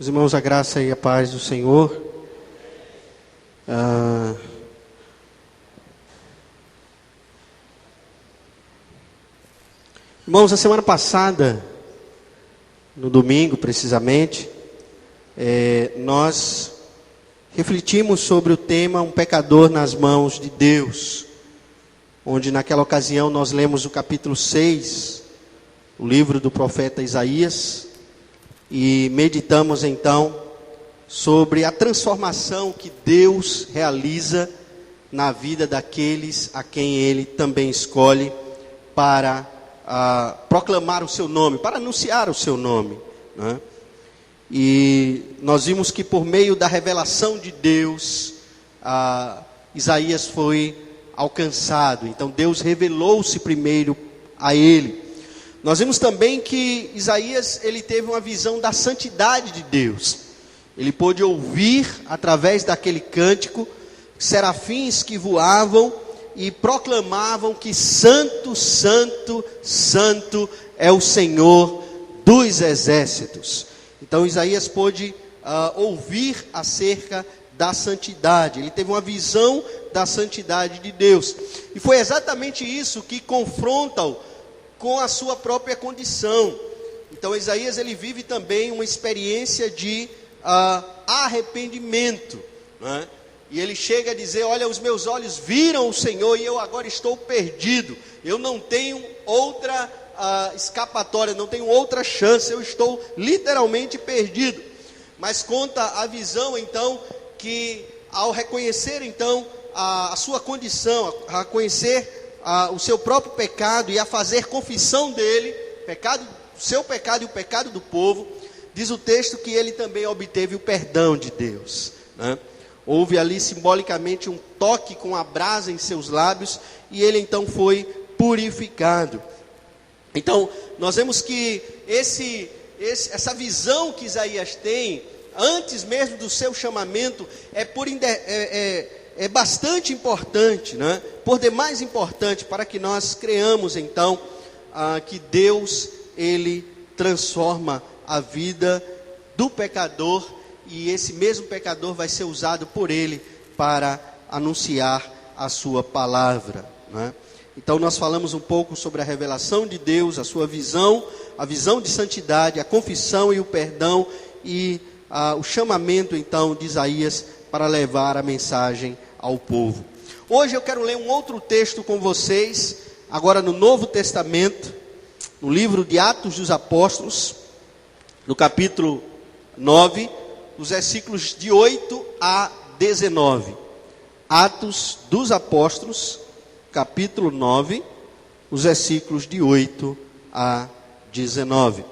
Os irmãos, a graça e a paz do Senhor. Irmãos, a semana passada, no domingo precisamente, nós refletimos sobre o tema Um Pecador nas Mãos de Deus, onde naquela ocasião nós lemos o capítulo 6, o livro do profeta Isaías, e meditamos então sobre a transformação que Deus realiza na vida daqueles a quem Ele também escolhe para proclamar o seu nome, para anunciar o seu nome, né? E nós vimos que por meio da revelação de Deus, Isaías foi alcançado. Então Deus revelou-se primeiro a ele. Nós vimos também que Isaías, ele teve uma visão da santidade de Deus. Ele pôde ouvir, através daquele cântico, serafins que voavam e proclamavam que santo, santo, santo é o Senhor dos exércitos. Então Isaías pôde ouvir acerca da santidade. Ele teve uma visão da santidade de Deus. E foi exatamente isso que confronta-o com a sua própria condição. Então Isaías, ele vive também uma experiência de arrependimento, né? E ele chega a dizer: olha, os meus olhos viram o Senhor e eu agora estou perdido. Eu não tenho outra escapatória, não tenho outra chance, eu estou literalmente perdido. Mas conta a visão então, que ao reconhecer então a sua condição, a reconhecer o seu próprio pecado e a fazer confissão dele, seu pecado e o pecado do povo, diz o texto que ele também obteve o perdão de Deus, né? Houve ali simbolicamente um toque com a brasa em seus lábios e ele então foi purificado. Então nós vemos que essa visão que Isaías tem, antes mesmo do seu chamamento, é bastante importante, né? Por demais importante, para que nós creamos então que Deus, ele transforma a vida do pecador, e esse mesmo pecador vai ser usado por ele para anunciar a sua palavra, né? Então nós falamos um pouco sobre a revelação de Deus, a sua visão, a visão de santidade, a confissão e o perdão, e o chamamento então de Isaías para levar a mensagem ao povo. Hoje eu quero ler um outro texto com vocês, agora no Novo Testamento, no livro de Atos dos Apóstolos, no capítulo 9, os versículos de 8 a 19. Atos dos Apóstolos, capítulo 9, os versículos de 8 a 19.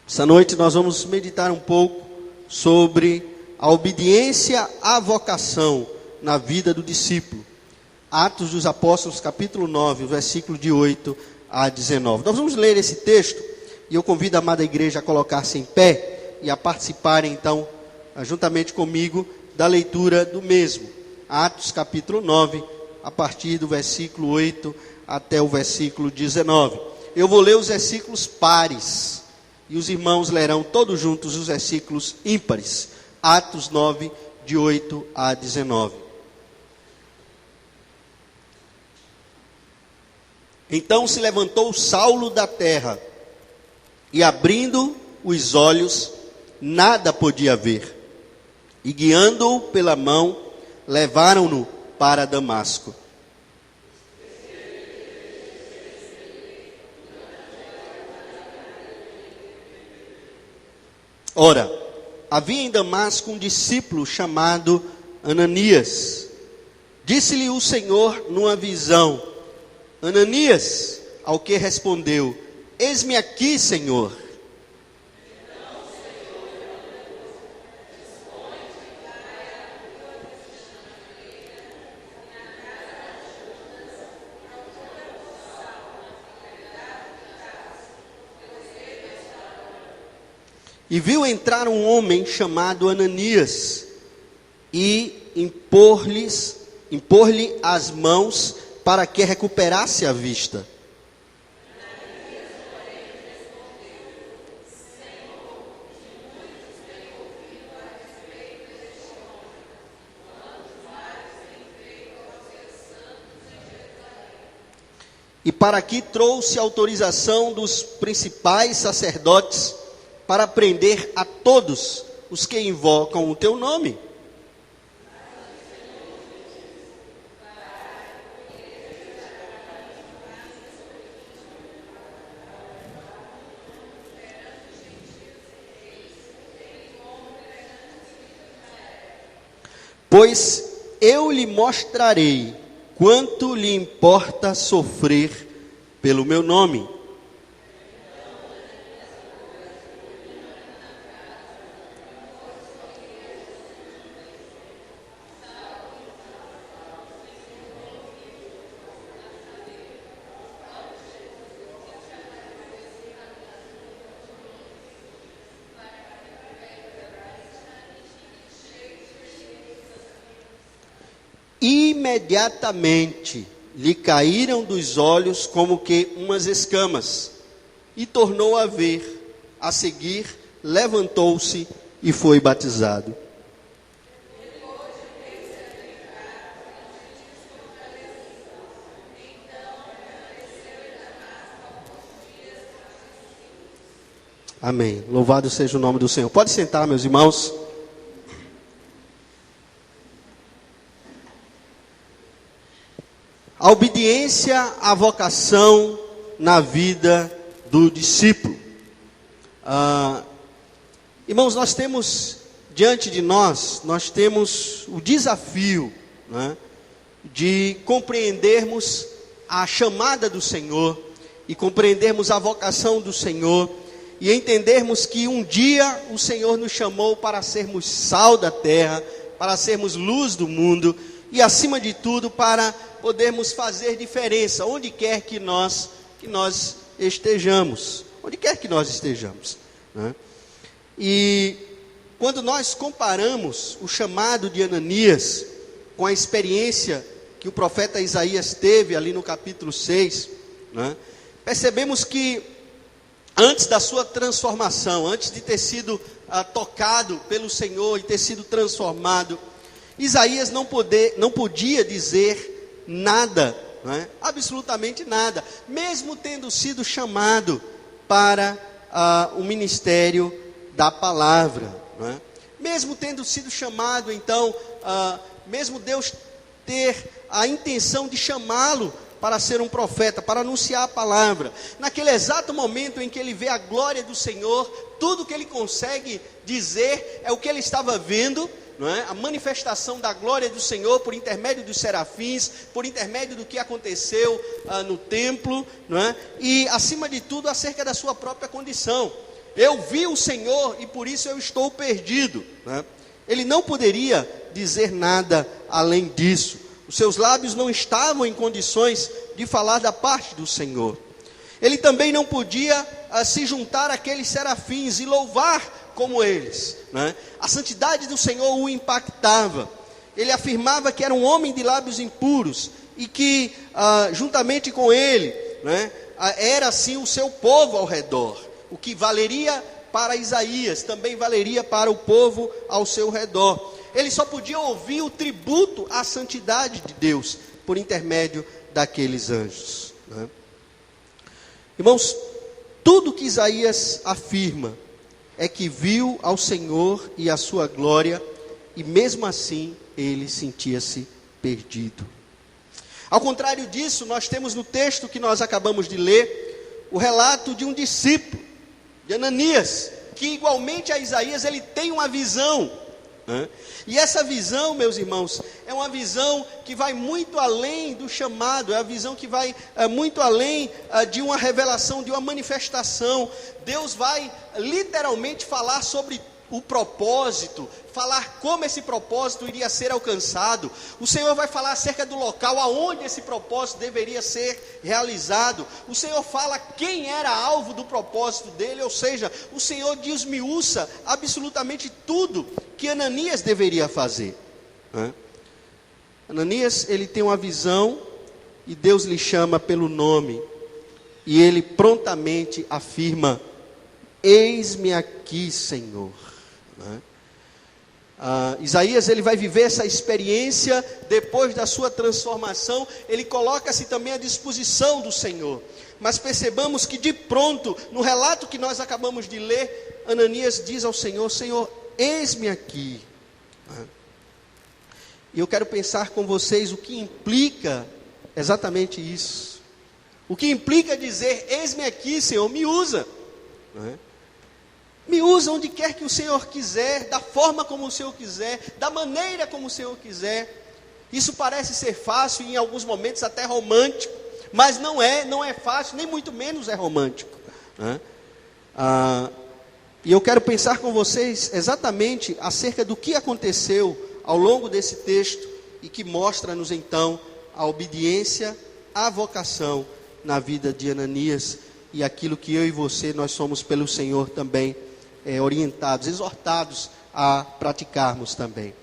Essa noite nós vamos meditar um pouco sobre a obediência à vocação na vida do discípulo. Atos dos Apóstolos, capítulo 9, versículo de 8 a 19. Nós vamos ler esse texto e eu convido a amada igreja a colocar-se em pé e a participarem então, juntamente comigo, da leitura do mesmo. Atos capítulo 9, a partir do versículo 8 até o versículo 19. Eu vou ler os versículos pares e os irmãos lerão todos juntos os versículos ímpares. Atos 9, de 8 a 19. Então se levantou Saulo da terra, e abrindo os olhos, nada podia ver. E guiando-o pela mão, levaram-no para Damasco. Ora, havia em Damasco um discípulo chamado Ananias. Disse-lhe o Senhor numa visão: Ananias, ao que respondeu: eis-me aqui, Senhor. E viu entrar um homem chamado Ananias e impor-lhe as mãos para que recuperasse a vista. E para aqui trouxe autorização dos principais sacerdotes para prender a todos os que invocam o teu nome. Pois eu lhe mostrarei quanto lhe importa sofrer pelo meu nome. Imediatamente lhe caíram dos olhos como que umas escamas, e tornou a ver. A seguir, levantou-se e foi batizado. Amém. Louvado seja o nome do Senhor. Pode sentar, meus irmãos. A obediência à vocação na vida do discípulo. Irmãos, nós temos diante de nós temos o desafio, né, de compreendermos a chamada do Senhor e compreendermos a vocação do Senhor e entendermos que um dia o Senhor nos chamou para sermos sal da terra, para sermos luz do mundo e, acima de tudo, para podermos fazer diferença onde quer que nós estejamos, né? E quando nós comparamos o chamado de Ananias com a experiência que o profeta Isaías teve ali no capítulo 6, né, percebemos que antes da sua transformação, antes de ter sido tocado pelo Senhor e ter sido transformado, Isaías não podia dizer nada, né? Absolutamente nada, mesmo tendo sido chamado para o ministério da palavra, né? Mesmo tendo sido chamado, então, mesmo Deus ter a intenção de chamá-lo para ser um profeta, para anunciar a palavra, naquele exato momento em que ele vê a glória do Senhor, tudo que ele consegue dizer é o que ele estava vendo, não é? A manifestação da glória do Senhor por intermédio dos serafins, por intermédio do que aconteceu no templo, não é? E acima de tudo acerca da sua própria condição. Eu vi o Senhor e por isso eu estou perdido, não é? Ele não poderia dizer nada além disso. Os seus lábios não estavam em condições de falar da parte do Senhor. Ele também não podia se juntar àqueles serafins e louvar como eles, né? A santidade do Senhor o impactava. Ele afirmava que era um homem de lábios impuros e que juntamente com ele, né, era assim o seu povo ao redor. O que valeria para Isaías também valeria para o povo ao seu redor. Ele só podia ouvir o tributo à santidade de Deus por intermédio daqueles anjos, né? Irmãos, tudo que Isaías afirma é que viu ao Senhor e a sua glória, e mesmo assim ele sentia-se perdido. Ao contrário disso, nós temos no texto que nós acabamos de ler, o relato de um discípulo, de Ananias, que igualmente a Isaías ele tem uma visão, né? E essa visão, meus irmãos, é uma visão que vai muito além do chamado, é a visão que vai muito além de uma revelação, de uma manifestação. Deus vai literalmente falar sobre o propósito, falar como esse propósito iria ser alcançado. O Senhor vai falar acerca do local aonde esse propósito deveria ser realizado. O Senhor fala quem era alvo do propósito dele, ou seja, o Senhor desmiuça absolutamente tudo que Ananias deveria fazer, né? Ananias, ele tem uma visão e Deus lhe chama pelo nome e ele prontamente afirma: eis-me aqui, Senhor, né? Isaías ele vai viver essa experiência depois da sua transformação. Ele coloca-se também à disposição do Senhor. Mas percebamos que de pronto, no relato que nós acabamos de ler, Ananias diz ao Senhor: Senhor, eis-me aqui. E eu quero pensar com vocês o que implica exatamente isso. O que implica dizer: eis-me aqui, Senhor, me usa. Me usa onde quer que o Senhor quiser, da forma como o Senhor quiser, da maneira como o Senhor quiser. Isso parece ser fácil e em alguns momentos até romântico, mas não é fácil, nem muito menos é romântico. E eu quero pensar com vocês exatamente acerca do que aconteceu ao longo desse texto e que mostra-nos então a obediência, a vocação na vida de Ananias e aquilo que eu e você, nós somos pelo Senhor também orientados, exortados a praticarmos também.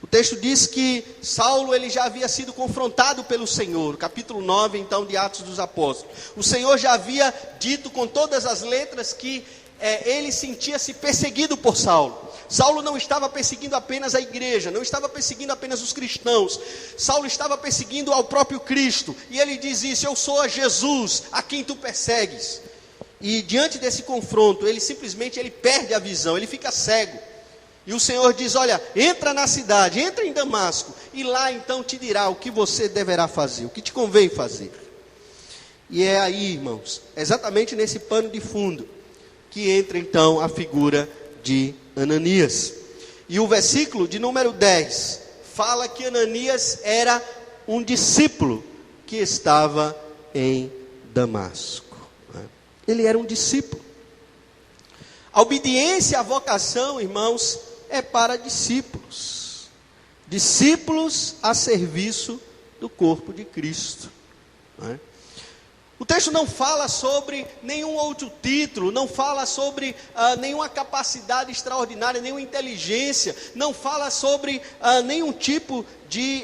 O texto diz que Saulo ele já havia sido confrontado pelo Senhor, capítulo 9 então de Atos dos Apóstolos. O Senhor já havia dito com todas as letras que ele sentia-se perseguido por Saulo. Saulo não estava perseguindo apenas a igreja, não estava perseguindo apenas os cristãos. Saulo estava perseguindo ao próprio Cristo. E ele diz isso: eu sou a Jesus, a quem tu persegues. E diante desse confronto, ele simplesmente perde a visão, ele fica cego. E o Senhor diz: olha, entra na cidade, entra em Damasco, e lá então te dirá o que você deverá fazer, o que te convém fazer. E é aí, irmãos, exatamente nesse pano de fundo, que entra então a figura de Ananias. E o versículo de número 10 fala que Ananias era um discípulo que estava em Damasco. Ele era um discípulo. A obediência à vocação, irmãos, é para discípulos. Discípulos a serviço do corpo de Cristo. O texto não fala sobre nenhum outro título, não fala sobre nenhuma capacidade extraordinária, nenhuma inteligência, não fala sobre nenhum tipo de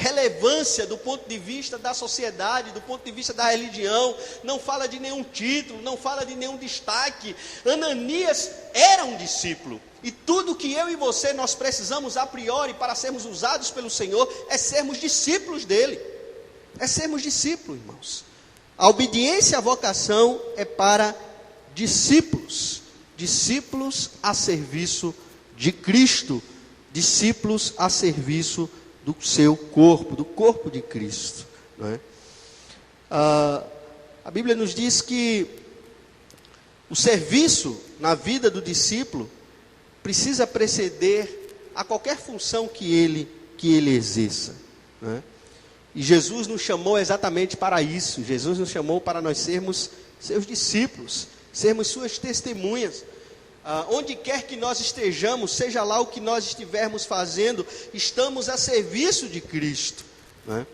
relevância do ponto de vista da sociedade, do ponto de vista da religião, não fala de nenhum título, não fala de nenhum destaque. Ananias era um discípulo, e tudo que eu e você nós precisamos a priori para sermos usados pelo Senhor é sermos discípulos dele, é sermos discípulos, irmãos. A obediência à vocação é para discípulos, discípulos a serviço de Cristo, discípulos a serviço do seu corpo, do corpo de Cristo. Não é? A Bíblia nos diz que o serviço na vida do discípulo precisa preceder a qualquer função que ele exerça. Não é? E Jesus nos chamou exatamente para isso. Jesus nos chamou para nós sermos seus discípulos, sermos suas testemunhas. Onde quer que nós estejamos, seja lá o que nós estivermos fazendo, estamos a serviço de Cristo. Né?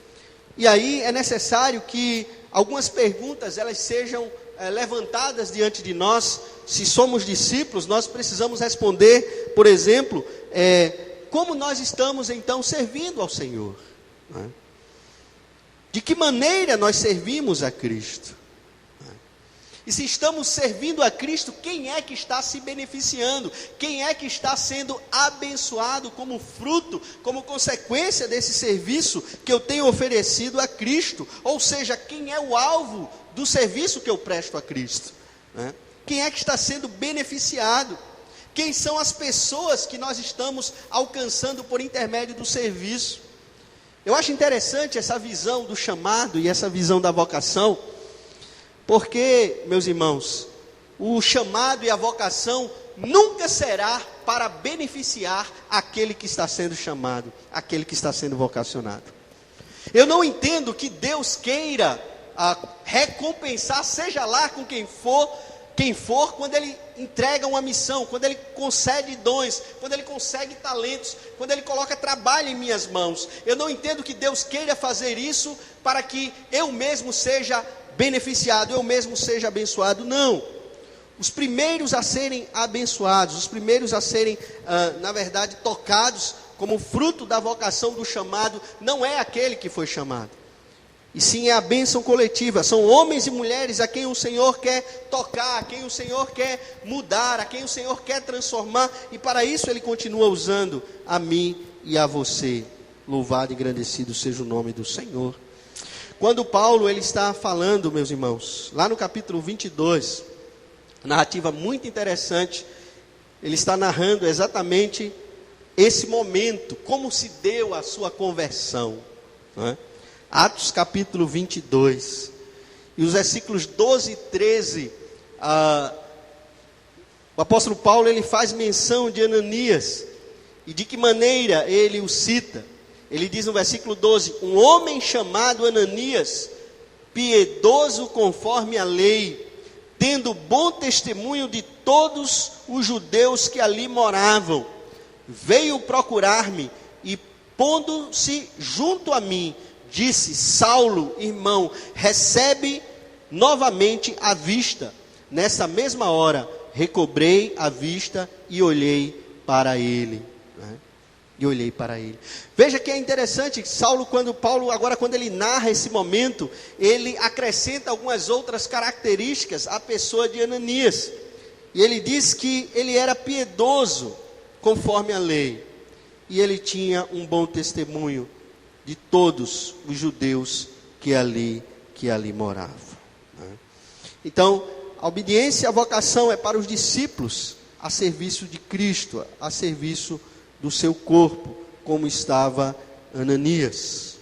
E aí é necessário que algumas perguntas elas sejam levantadas diante de nós. Se somos discípulos, nós precisamos responder, por exemplo, como nós estamos então servindo ao Senhor. Né? De que maneira nós servimos a Cristo? E se estamos servindo a Cristo, quem é que está se beneficiando? Quem é que está sendo abençoado como fruto, como consequência desse serviço que eu tenho oferecido a Cristo? Ou seja, quem é o alvo do serviço que eu presto a Cristo? Quem é que está sendo beneficiado? Quem são as pessoas que nós estamos alcançando por intermédio do serviço? Eu acho interessante essa visão do chamado e essa visão da vocação, porque, meus irmãos, o chamado e a vocação nunca será para beneficiar aquele que está sendo chamado, aquele que está sendo vocacionado. Eu não entendo que Deus queira recompensar, seja lá com quem for, quando Ele entrega uma missão, quando Ele concede dons, quando Ele concede talentos, quando Ele coloca trabalho em minhas mãos. Eu não entendo que Deus queira fazer isso para que eu mesmo seja beneficiado, eu mesmo seja abençoado. Não. Os primeiros a serem abençoados, os primeiros a serem, na verdade, tocados como fruto da vocação do chamado, não é aquele que foi chamado. E sim, é a bênção coletiva. São homens e mulheres a quem o Senhor quer tocar, a quem o Senhor quer mudar, a quem o Senhor quer transformar. E para isso Ele continua usando a mim e a você. Louvado e engrandecido seja o nome do Senhor. Quando Paulo ele está falando, meus irmãos, lá no capítulo 22, narrativa muito interessante, ele está narrando exatamente esse momento, como se deu a sua conversão, não é? Atos capítulo 22, e os versículos 12 e 13, o apóstolo Paulo ele faz menção de Ananias, e de que maneira ele o cita. Ele diz no versículo 12, um homem chamado Ananias, piedoso conforme a lei, tendo bom testemunho de todos os judeus que ali moravam, veio procurar-me e pondo-se junto a mim, disse: Saulo, irmão, recebe novamente a vista. Nessa mesma hora, recobrei a vista e olhei para ele. E olhei para ele. Veja que é interessante, Saulo, quando ele narra esse momento, ele acrescenta algumas outras características à pessoa de Ananias. E ele diz que ele era piedoso, conforme a lei. E ele tinha um bom testemunho de todos os judeus que ali moravam. Então, a obediência e a vocação é para os discípulos, a serviço de Cristo, a serviço do seu corpo, como estava Ananias.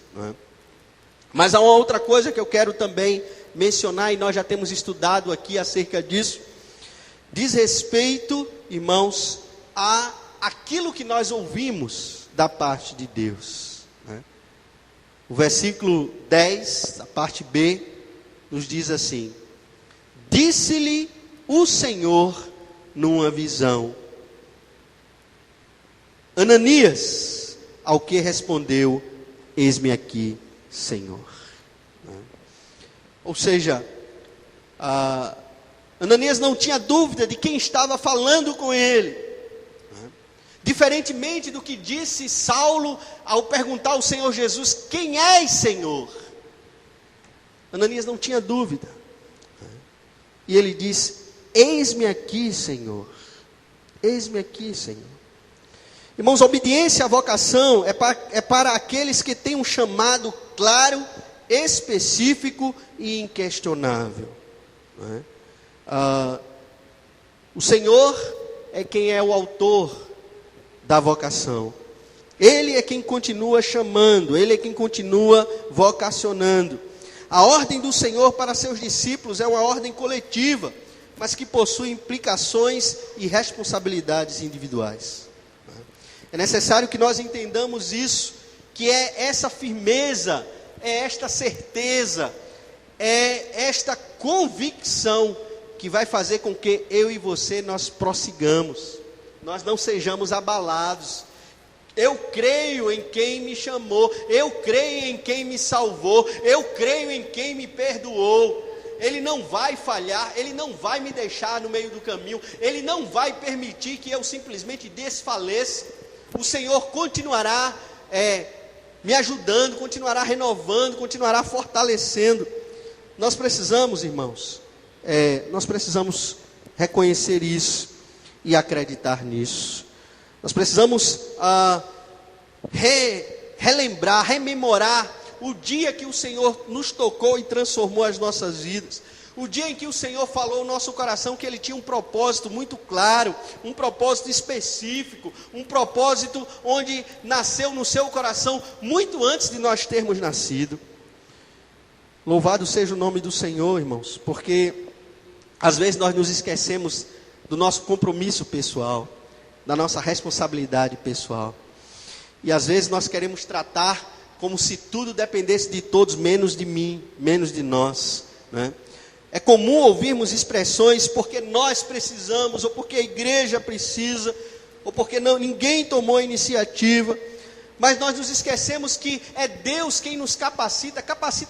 Mas há uma outra coisa que eu quero também mencionar, e nós já temos estudado aqui acerca disso, diz respeito, irmãos, a aquilo que nós ouvimos da parte de Deus. O versículo 10, a parte B, nos diz assim: disse-lhe o Senhor numa visão, Ananias, ao que respondeu: eis-me aqui, Senhor. Ou seja, Ananias não tinha dúvida de quem estava falando com ele. Diferentemente do que disse Saulo ao perguntar ao Senhor Jesus: quem és, Senhor? Ananias não tinha dúvida. E ele disse: eis-me aqui, Senhor. Eis-me aqui, Senhor. Irmãos, a obediência à vocação é para aqueles que têm um chamado claro, específico e inquestionável. O Senhor é quem é o autor da vocação. Ele é quem continua chamando, Ele é quem continua vocacionando. A ordem do Senhor para seus discípulos é uma ordem coletiva, mas que possui implicações e responsabilidades individuais. É necessário que nós entendamos isso, que é essa firmeza, é esta certeza, é esta convicção que vai fazer com que eu e você nós prossigamos, nós não sejamos abalados. Eu creio em quem me chamou, eu creio em quem me salvou, eu creio em quem me perdoou. Ele não vai falhar, Ele não vai me deixar no meio do caminho, Ele não vai permitir que eu simplesmente desfaleça. O Senhor continuará me ajudando, continuará renovando, continuará fortalecendo. Nós precisamos, irmãos, nós precisamos reconhecer isso e acreditar nisso. Nós precisamos relembrar, rememorar o dia que o Senhor nos tocou e transformou as nossas vidas. O dia em que o Senhor falou ao nosso coração que Ele tinha um propósito muito claro, um propósito específico, um propósito onde nasceu no seu coração muito antes de nós termos nascido. Louvado seja o nome do Senhor, irmãos, porque às vezes nós nos esquecemos do nosso compromisso pessoal, da nossa responsabilidade pessoal. E às vezes nós queremos tratar como se tudo dependesse de todos, menos de mim, menos de nós, né? É comum ouvirmos expressões porque nós precisamos, ou porque a igreja precisa, ou porque ninguém tomou a iniciativa. Mas nós nos esquecemos que é Deus quem nos capacita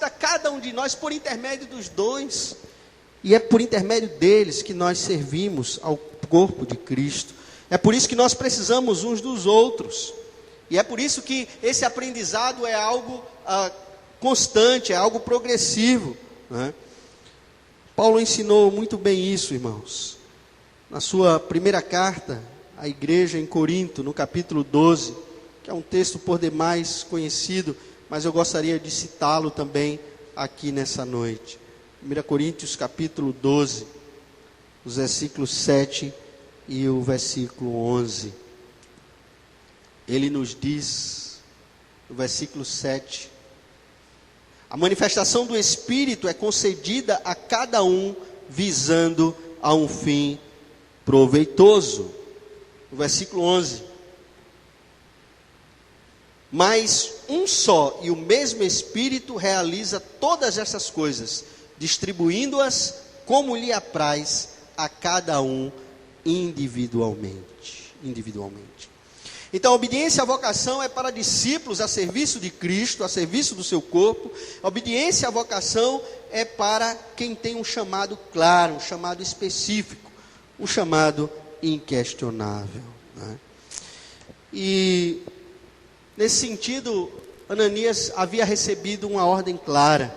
cada um de nós por intermédio dos dons. E é por intermédio deles que nós servimos ao corpo de Cristo. É por isso que nós precisamos uns dos outros. E é por isso que esse aprendizado é algo constante, é algo progressivo, né? Paulo ensinou muito bem isso, irmãos, na sua primeira carta à igreja em Corinto, no capítulo 12, que é um texto por demais conhecido, mas eu gostaria de citá-lo também aqui nessa noite. 1 Coríntios capítulo 12, os versículos 7 e o versículo 11. Ele nos diz, no versículo 7, a manifestação do Espírito é concedida a cada um visando a um fim proveitoso. No versículo 11, mas um só e o mesmo Espírito realiza todas essas coisas, distribuindo-as como lhe apraz a cada um individualmente. Então, a obediência à vocação é para discípulos a serviço de Cristo, a serviço do seu corpo. A obediência à vocação é para quem tem um chamado claro, um chamado específico, um chamado inquestionável, né? E nesse sentido, Ananias havia recebido uma ordem clara.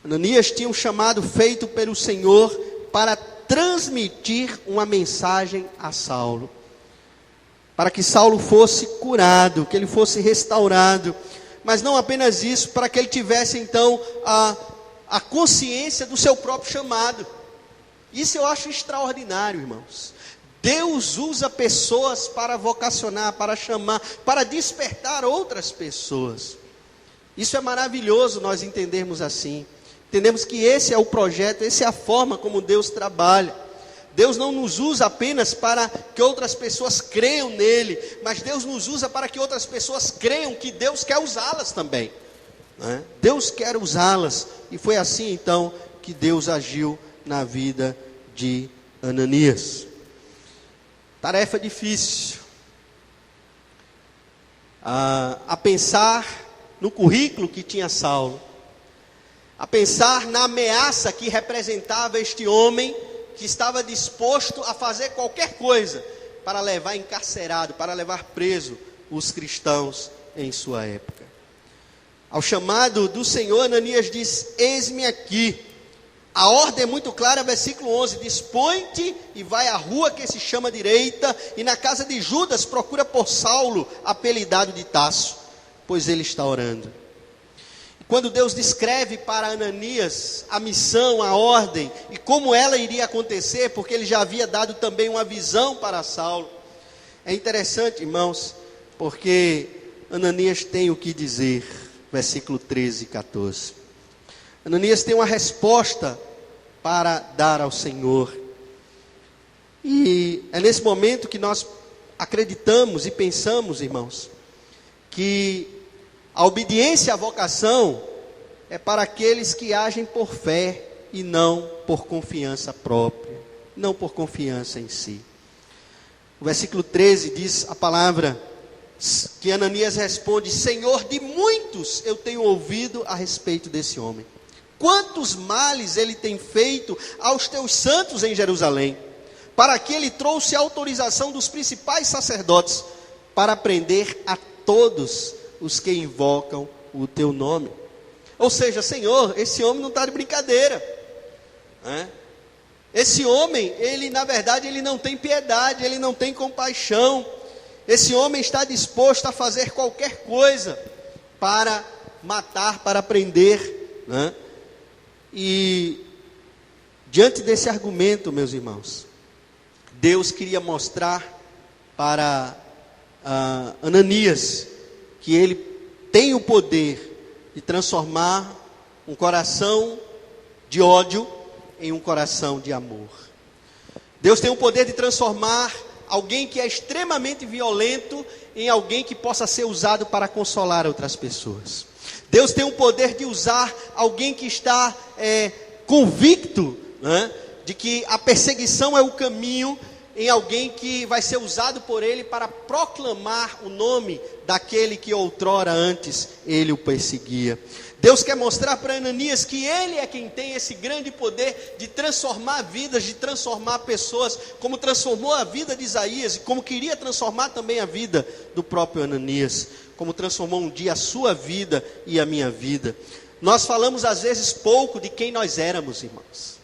Ananias tinha um chamado feito pelo Senhor para transmitir uma mensagem a Saulo, para que Saulo fosse curado, que ele fosse restaurado, mas não apenas isso, para que ele tivesse então a consciência do seu próprio chamado. Isso eu acho extraordinário, irmãos. Deus usa pessoas para vocacionar, para chamar, para despertar outras pessoas. Isso é maravilhoso nós entendermos assim. Entendemos que esse é o projeto, essa é a forma como Deus trabalha. Deus não nos usa apenas para que outras pessoas creiam nele, mas Deus nos usa para que outras pessoas creiam que Deus quer usá-las também, né? Deus quer usá-las, e foi assim então que Deus agiu na vida de Ananias. Tarefa difícil, a pensar no currículo que tinha Saulo, a pensar na ameaça que representava este homem, que estava disposto a fazer qualquer coisa para levar encarcerado, para levar preso os cristãos em sua época. Ao chamado do Senhor, Ananias diz: eis-me aqui. A ordem é muito clara, versículo 11, dispõe-te e vai à rua que se chama direita, e na casa de Judas procura por Saulo, apelidado de Tasso, pois ele está orando. Quando Deus descreve para Ananias a missão, a ordem, e como ela iria acontecer, porque ele já havia dado também uma visão para Saulo, é interessante, irmãos, porque Ananias tem o que dizer, versículo 13 e 14. Ananias tem uma resposta para dar ao Senhor, e é nesse momento que nós acreditamos e pensamos, irmãos, que a obediência à vocação é para aqueles que agem por fé e não por confiança própria, não por confiança em si. O versículo 13 diz a palavra que Ananias responde: Senhor, de muitos eu tenho ouvido a respeito desse homem. Quantos males ele tem feito aos teus santos em Jerusalém, para que ele trouxe a autorização dos principais sacerdotes para prender a todos os que invocam o teu nome. Ou seja, Senhor, esse homem não está de brincadeira, né? Esse homem, ele na verdade, ele não tem piedade, ele não tem compaixão. Esse homem está disposto a fazer qualquer coisa para matar, para prender, né? E diante desse argumento, meus irmãos, Deus queria mostrar para Ananias que ele tem o poder de transformar um coração de ódio em um coração de amor. Deus tem o poder de transformar alguém que é extremamente violento em alguém que possa ser usado para consolar outras pessoas. Deus tem o poder de usar alguém que está convicto, né, de que a perseguição é o caminho, em alguém que vai ser usado por ele para proclamar o nome daquele que outrora antes ele o perseguia. Deus quer mostrar para Ananias que ele é quem tem esse grande poder de transformar vidas, de transformar pessoas, como transformou a vida de Isaías, e como queria transformar também a vida do próprio Ananias, como transformou um dia a sua vida e a minha vida. Nós falamos às vezes pouco de quem nós éramos, irmãos.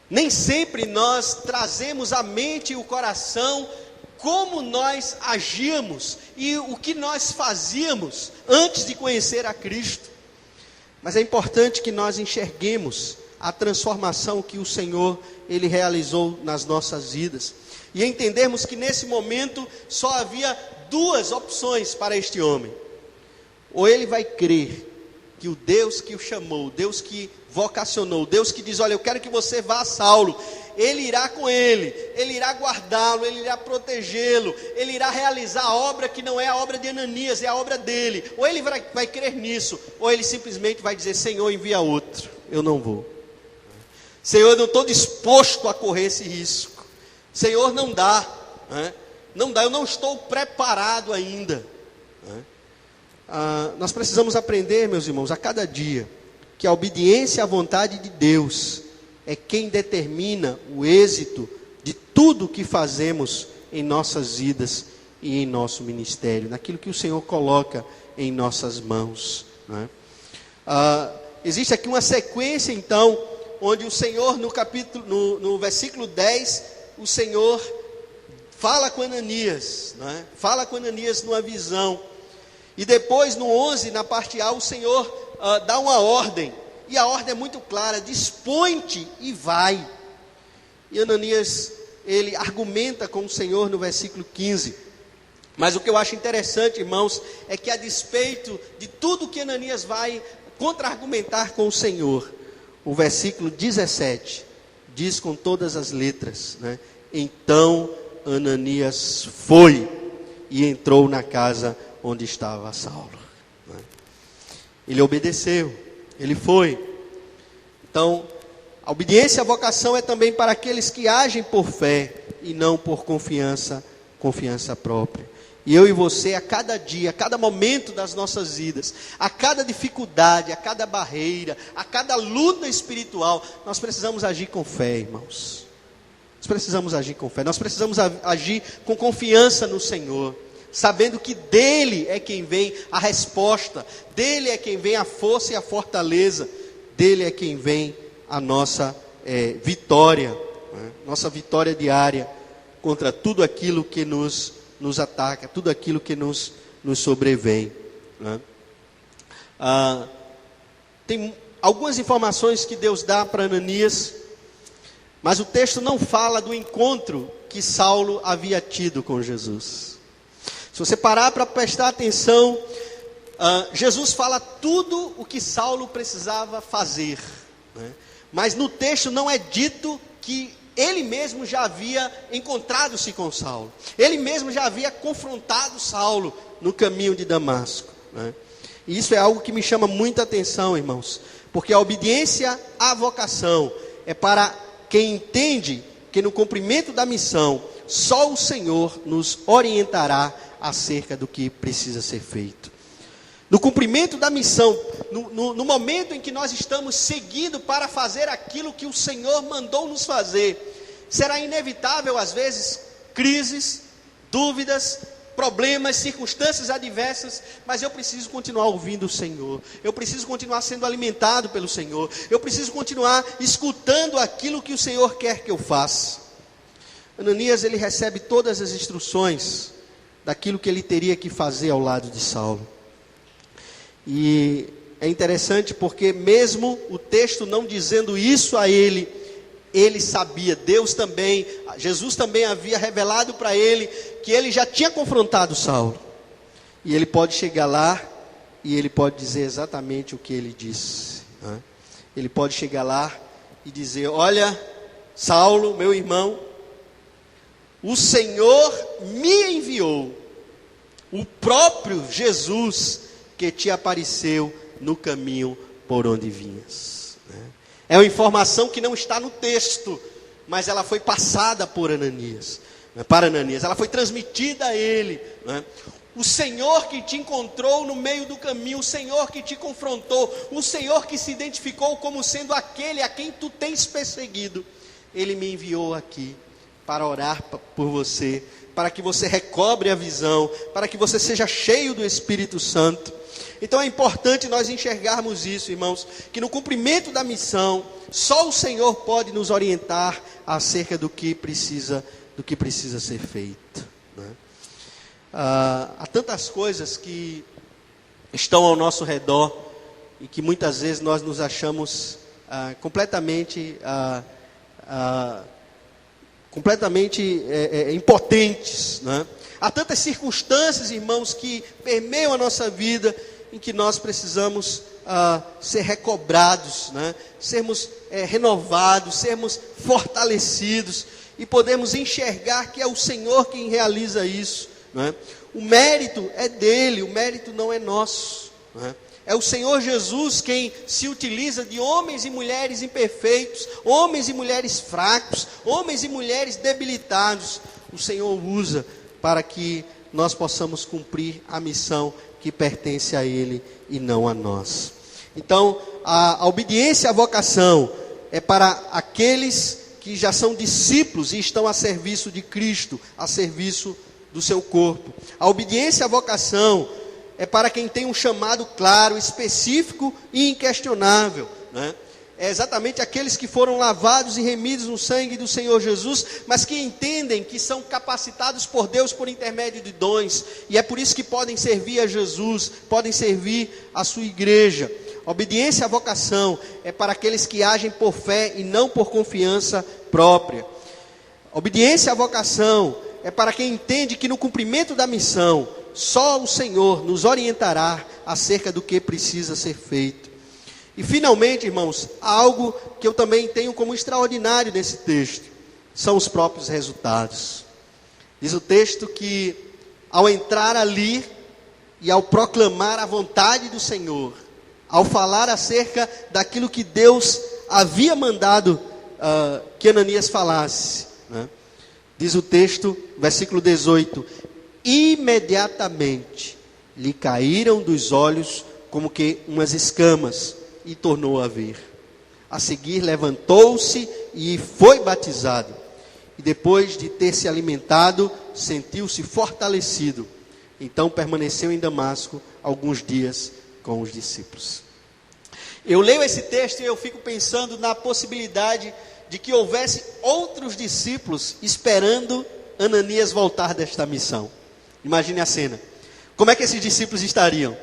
Nem sempre nós trazemos à mente e o coração como nós agíamos e o que nós fazíamos antes de conhecer a Cristo. Mas é importante que nós enxerguemos a transformação que o Senhor, Ele realizou nas nossas vidas. E entendermos que nesse momento só havia duas opções para este homem. Ou ele vai crer que o Deus que o chamou, o Deus que vocacionou, o Deus que diz, olha, eu quero que você vá a Saulo, ele irá com ele irá guardá-lo, ele irá protegê-lo, ele irá realizar a obra que não é a obra de Ananias, é a obra dele. Ou ele vai crer nisso, ou ele simplesmente vai dizer, Senhor, envia outro, eu não vou. Senhor, eu não estou disposto a correr esse risco. Senhor, não dá, não dá, eu não estou preparado ainda. Nós precisamos aprender, meus irmãos, a cada dia, que a obediência à vontade de Deus é quem determina o êxito de tudo que fazemos em nossas vidas e em nosso ministério, naquilo que o Senhor coloca em nossas mãos. Existe aqui uma sequência, então, onde o Senhor, no versículo 10, o Senhor fala com Ananias, fala com Ananias numa visão. E depois no 11, na parte A, o Senhor dá uma ordem. E a ordem é muito clara, dispõe-te e vai. E Ananias, ele argumenta com o Senhor no versículo 15. Mas o que eu acho interessante, irmãos, é que a despeito de tudo que Ananias vai contra-argumentar com o Senhor, o versículo 17 diz com todas as letras, então Ananias foi e entrou na casa onde estava Saulo. Ele obedeceu, ele foi. Então, a obediência à vocação é também para aqueles que agem por fé e não por confiança própria. E eu e você, a cada dia, a cada momento das nossas vidas, a cada dificuldade, a cada barreira, a cada luta espiritual, nós precisamos agir com fé, irmãos. Nós precisamos agir com fé, nós precisamos agir com confiança no Senhor, sabendo que dele é quem vem a resposta, dele é quem vem a força e a fortaleza, dele é quem vem a nossa vitória, nossa vitória diária contra tudo aquilo que nos ataca, tudo aquilo que nos sobrevém. Tem algumas informações que Deus dá para Ananias, mas o texto não fala do encontro que Saulo havia tido com Jesus. Se você parar para prestar atenção, Jesus fala tudo o que Saulo precisava fazer, mas no texto não é dito que ele mesmo já havia encontrado-se com Saulo, ele mesmo já havia confrontado Saulo no caminho de Damasco, E isso é algo que me chama muita atenção, irmãos, porque a obediência à vocação é para quem entende que no cumprimento da missão, só o Senhor nos orientará acerca do que precisa ser feito. No cumprimento da missão, no momento em que nós estamos seguindo para fazer aquilo que o Senhor mandou nos fazer, será inevitável às vezes crises, dúvidas, problemas, circunstâncias adversas, mas eu preciso continuar ouvindo o Senhor, eu preciso continuar sendo alimentado pelo Senhor, eu preciso continuar escutando aquilo que o Senhor quer que eu faça. Ananias, ele recebe todas as instruções daquilo que ele teria que fazer ao lado de Saulo. E é interessante porque mesmo o texto não dizendo isso a ele, ele sabia, Jesus também havia revelado para ele que ele já tinha confrontado Saulo. E ele pode chegar lá e ele pode dizer exatamente o que ele disse. Ele pode chegar lá e dizer, olha, Saulo, meu irmão, o Senhor me enviou, o próprio Jesus que te apareceu no caminho por onde vinhas. É uma informação que não está no texto, mas ela foi passada por Ananias, para Ananias, ela foi transmitida a ele, né? O Senhor que te encontrou no meio do caminho, o Senhor que te confrontou, o Senhor que se identificou como sendo aquele a quem tu tens perseguido, Ele me enviou aqui para orar por você, para que você recobre a visão, para que você seja cheio do Espírito Santo. Então é importante nós enxergarmos isso, irmãos, que no cumprimento da missão, só o Senhor pode nos orientar acerca do que precisa ser feito, né? Há tantas coisas que estão ao nosso redor e que muitas vezes nós nos achamos completamente impotentes, né? Há tantas circunstâncias, irmãos, que permeiam a nossa vida, em que nós precisamos ser recobrados, né? Sermos renovados, sermos fortalecidos e podemos enxergar que é o Senhor quem realiza isso, né? O mérito é dele, o mérito não é nosso, né? É o Senhor Jesus quem se utiliza de homens e mulheres imperfeitos, homens e mulheres fracos, homens e mulheres debilitados. O Senhor usa para que nós possamos cumprir a missão que pertence a Ele e não a nós. Então, a obediência à vocação é para aqueles que já são discípulos e estão a serviço de Cristo, a serviço do seu corpo. A obediência à vocação é para quem tem um chamado claro, específico e inquestionável, né? É exatamente aqueles que foram lavados e remidos no sangue do Senhor Jesus, mas que entendem que são capacitados por Deus por intermédio de dons, e é por isso que podem servir a Jesus, podem servir a sua igreja. A obediência à vocação é para aqueles que agem por fé e não por confiança própria. A obediência à vocação é para quem entende que no cumprimento da missão, só o Senhor nos orientará acerca do que precisa ser feito. E finalmente, irmãos, há algo que eu também tenho como extraordinário nesse texto, são os próprios resultados. Diz o texto que ao entrar ali e ao proclamar a vontade do Senhor, ao falar acerca daquilo que Deus havia mandado que Ananias falasse, né? Diz o texto, versículo 18: imediatamente lhe caíram dos olhos como que umas escamas, e tornou a ver. A seguir levantou-se e foi batizado. E depois de ter se alimentado, sentiu-se fortalecido. Então permaneceu em Damasco alguns dias com os discípulos. Eu leio esse texto e eu fico pensando na possibilidade de que houvesse outros discípulos esperando Ananias voltar desta missão. Imagine a cena. Como é que esses discípulos estariam?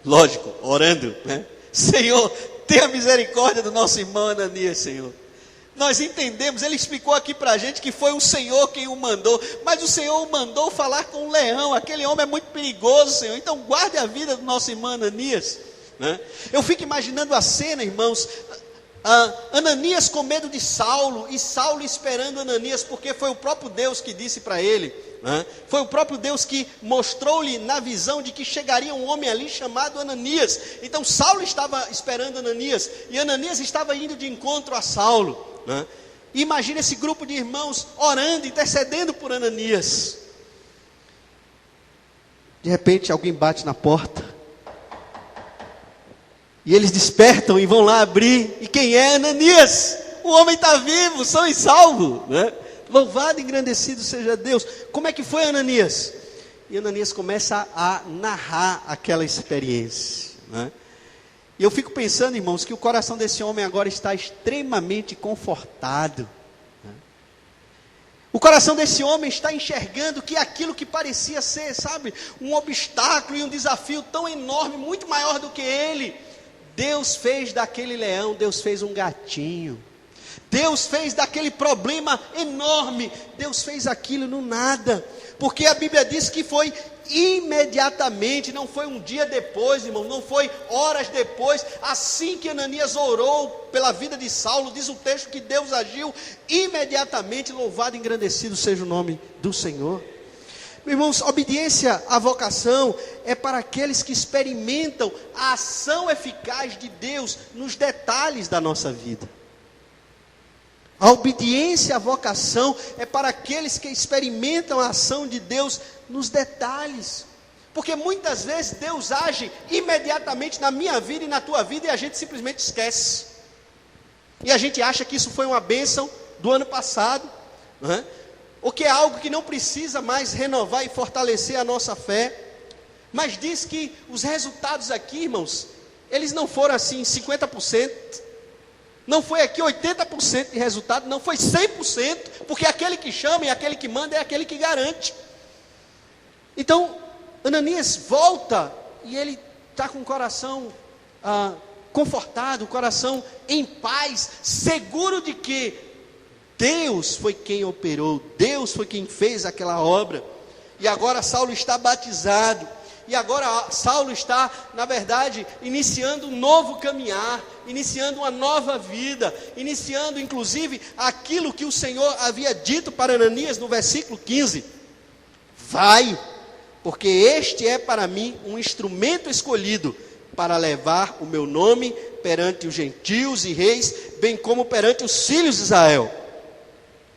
Lógico, orando, né? Senhor, tenha misericórdia do nosso irmão Ananias, Senhor. Nós entendemos, ele explicou aqui para a gente que foi o Senhor quem o mandou, mas o Senhor o mandou falar com um leão. Aquele homem é muito perigoso, Senhor, então guarde a vida do nosso irmão Ananias, né? Eu fico imaginando a cena, irmãos, Ananias com medo de Saulo, e Saulo esperando Ananias, porque foi o próprio Deus que disse para ele, né? Foi o próprio Deus que mostrou-lhe na visão de que chegaria um homem ali chamado Ananias. Então Saulo estava esperando Ananias, e Ananias estava indo de encontro a Saulo, né? Imagina esse grupo de irmãos orando, intercedendo por Ananias. De repente alguém bate na porta, e eles despertam e vão lá abrir. E quem é? Ananias. O homem está vivo, são e salvo, né? Louvado e engrandecido seja Deus. Como é que foi, Ananias? E Ananias começa a narrar aquela experiência, né? E eu fico pensando, irmãos, que o coração desse homem agora está extremamente confortado, né? O coração desse homem está enxergando que aquilo que parecia ser, sabe, um obstáculo e um desafio tão enorme, muito maior do que ele, Deus fez daquele leão, Deus fez um gatinho. Deus fez daquele problema enorme, Deus fez aquilo no nada. Porque a Bíblia diz que foi imediatamente, não foi um dia depois, irmão, não foi horas depois. Assim que Ananias orou pela vida de Saulo, diz o texto que Deus agiu imediatamente. Louvado e engrandecido seja o nome do Senhor. Irmãos, obediência à vocação é para aqueles que experimentam a ação eficaz de Deus nos detalhes da nossa vida. A obediência à vocação é para aqueles que experimentam a ação de Deus nos detalhes. Porque muitas vezes Deus age imediatamente na minha vida e na tua vida e a gente simplesmente esquece. E a gente acha que isso foi uma bênção do ano passado, não é? Ou que é algo que não precisa mais renovar e fortalecer a nossa fé. Mas diz que os resultados aqui, irmãos, eles não foram assim 50%. Não foi aqui 80% de resultado, não foi 100%, porque aquele que chama e aquele que manda é aquele que garante. Então, Ananias volta e ele está com o coração confortado, o coração em paz, seguro de que Deus foi quem operou, Deus foi quem fez aquela obra. E agora Saulo está batizado. E agora Saulo está, na verdade, iniciando um novo caminhar, iniciando uma nova vida, iniciando inclusive aquilo que o Senhor havia dito para Ananias no versículo 15: vai, porque este é para mim um instrumento escolhido para levar o meu nome perante os gentios e reis, bem como perante os filhos de Israel.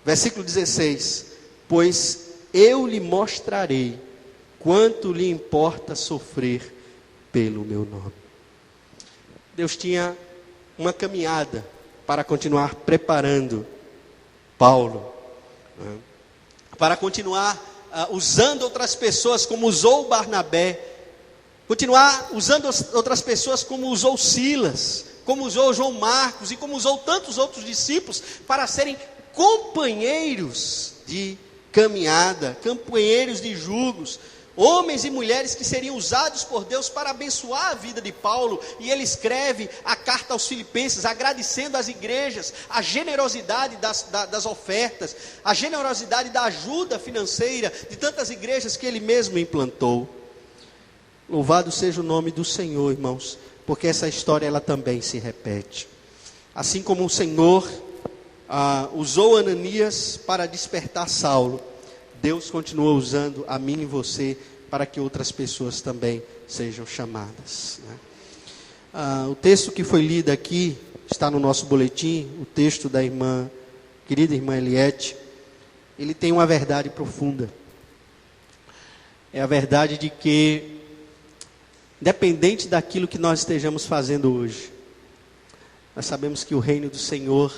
Versículo 16: pois eu lhe mostrarei quanto lhe importa sofrer pelo meu nome. Deus tinha uma caminhada para continuar preparando Paulo, né? Para continuar usando outras pessoas como usou Barnabé, continuar usando outras pessoas como usou Silas, como usou João Marcos e como usou tantos outros discípulos para serem companheiros de caminhada, companheiros de jugos, homens e mulheres que seriam usados por Deus para abençoar a vida de Paulo. E ele escreve a carta aos Filipenses, agradecendo às igrejas a generosidade das ofertas, a generosidade da ajuda financeira de tantas igrejas que ele mesmo implantou. Louvado seja o nome do Senhor, irmãos, porque essa história ela também se repete. Assim como o Senhor usou Ananias para despertar Saulo, Deus continua usando a mim e você para que outras pessoas também sejam chamadas, né? O texto que foi lido aqui está no nosso boletim, o texto da querida irmã Eliette. Ele tem uma verdade profunda. É a verdade de que, independente daquilo que nós estejamos fazendo hoje, nós sabemos que o reino do Senhor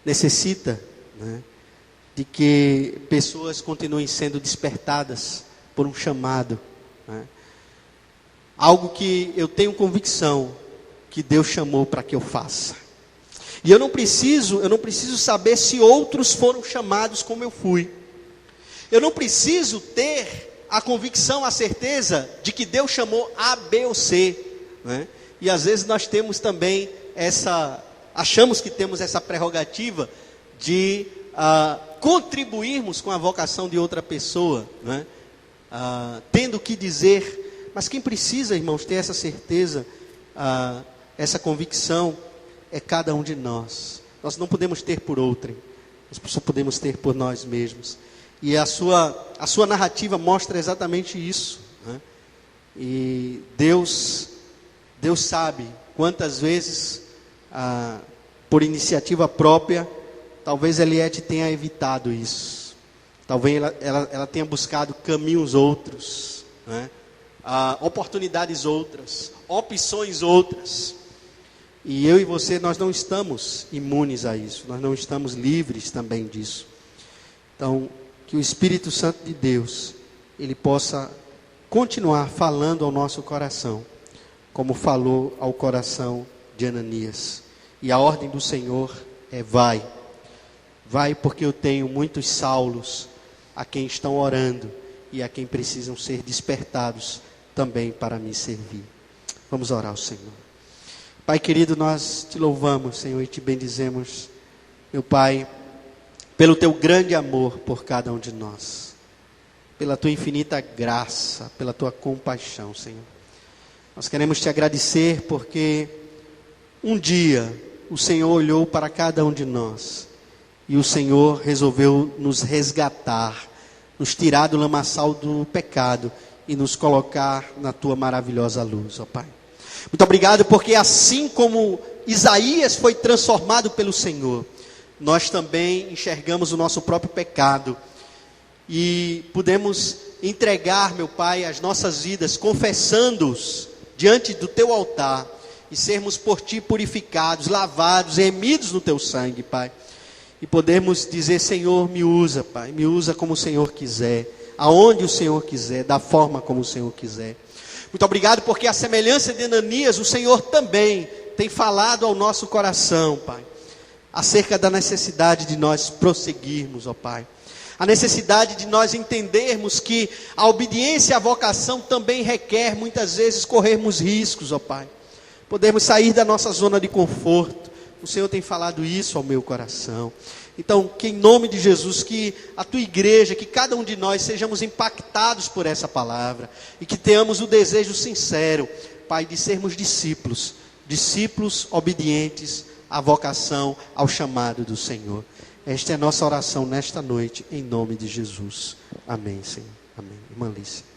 necessita, né, de que pessoas continuem sendo despertadas por um chamado, né? Algo que eu tenho convicção que Deus chamou para que eu faça. E eu não preciso saber se outros foram chamados como eu fui. Eu não preciso ter a convicção, a certeza de que Deus chamou A, B ou C, né? E às vezes nós temos também achamos que temos essa prerrogativa de contribuirmos com a vocação de outra pessoa, né? Tendo que dizer, mas quem precisa, irmãos, ter essa certeza, essa convicção, é cada um de nós. Nós não podemos ter por outrem, nós só podemos ter por nós mesmos. E a sua narrativa mostra exatamente isso, né? E Deus sabe quantas vezes, por iniciativa própria, talvez Eliette tenha evitado isso. Talvez ela tenha buscado caminhos outros, né? Oportunidades outras, opções outras. E eu e você, nós não estamos imunes a isso. Nós não estamos livres também disso. Então, que o Espírito Santo de Deus, ele possa continuar falando ao nosso coração, como falou ao coração de Ananias. E a ordem do Senhor é: vai. Vai, porque eu tenho muitos Saulos a quem estão orando e a quem precisam ser despertados também para me servir. Vamos orar ao Senhor. Pai querido, nós te louvamos, Senhor, e te bendizemos, meu Pai, pelo teu grande amor por cada um de nós, pela tua infinita graça, pela tua compaixão, Senhor. Nós queremos te agradecer porque um dia o Senhor olhou para cada um de nós e o Senhor resolveu nos resgatar, nos tirar do lamaçal do pecado e nos colocar na tua maravilhosa luz, ó Pai. Muito obrigado, porque assim como Isaías foi transformado pelo Senhor, nós também enxergamos o nosso próprio pecado e podemos entregar, meu Pai, as nossas vidas, confessando-os diante do Teu altar e sermos por Ti purificados, lavados, remidos no Teu sangue, Pai. E podemos dizer: Senhor, me usa, Pai, me usa como o Senhor quiser, aonde o Senhor quiser, da forma como o Senhor quiser. Muito obrigado, porque a semelhança de Ananias, o Senhor também tem falado ao nosso coração, Pai, acerca da necessidade de nós prosseguirmos, ó Pai. A necessidade de nós entendermos que a obediência à vocação também requer, muitas vezes, corrermos riscos, ó Pai. Podemos sair da nossa zona de conforto. O Senhor tem falado isso ao meu coração. Então, que em nome de Jesus, que a Tua igreja, que cada um de nós sejamos impactados por essa palavra. E que tenhamos o desejo sincero, Pai, de sermos discípulos. Discípulos obedientes à vocação, ao chamado do Senhor. Esta é a nossa oração nesta noite, em nome de Jesus. Amém, Senhor. Amém. Irmã Lícia.